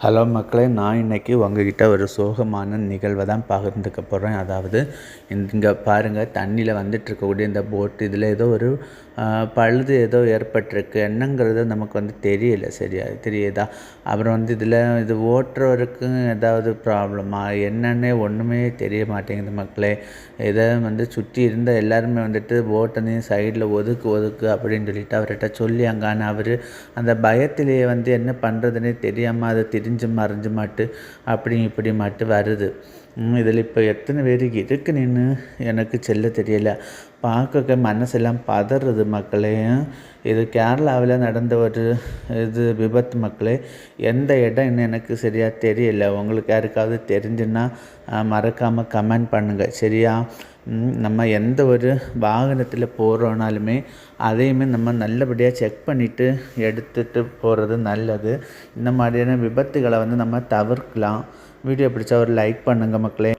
Hello மக்களே, நான் இன்றைக்கி உங்ககிட்ட ஒரு சோகமான நிகழ்வை தான் பகிர்ந்துக்க போகிறேன். அதாவது இங்கே பாருங்கள், தண்ணியில் வந்துட்டுருக்கக்கூடிய இந்த போட்டு இதில் ஏதோ ஒரு பழுது ஏதோ ஏற்பட்டிருக்கு. என்னங்கிறது நமக்கு தெரியல, சரியா தெரியுதா? அப்புறம் இதில் இது ஓட்டுறவருக்கும் ஏதாவது ப்ராப்ளமா என்னன்னே ஒன்றுமே தெரிய மாட்டேங்குது மக்களே. இதை சுற்றி இருந்த எல்லாருமே போட்டனையும் சைடில் ஒதுக்கு அப்படின்னு சொல்லிட்டு அவர்கிட்ட சொல்லி அங்கான அவர் அந்த பயத்திலேயே என்ன பண்ணுறதுனே தெரியாமல் அதை திரிஞ்சு மறைஞ்சு மாட்டு அப்படி இப்படி மாட்டு வருது. இதில் இப்போ எத்தனை பேர் இருக்குன்னு எனக்கு சொல்ல தெரியல. பார்க்க மனசெல்லாம் பதறுது மக்களே. இது கேரளாவில் நடந்த ஒரு விபத்து மக்களே. எந்த இடம்னு எனக்கு சரியாக தெரியல. உங்களுக்கு யாருக்காவது தெரிஞ்சுன்னா மறக்காமல் கமெண்ட் பண்ணுங்கள், சரியா? நம்ம எந்த ஒரு வாகனத்தில் போகிறோனாலுமே அதையுமே நம்ம நல்லபடியாக செக் பண்ணிவிட்டு எடுத்துகிட்டு போகிறது நல்லது. இந்த மாதிரியான விபத்துகளை நம்ம தவிர்க்கலாம். வீடியோ பிடிச்சா ஒரு லைக் பண்ணுங்கள் மக்களே.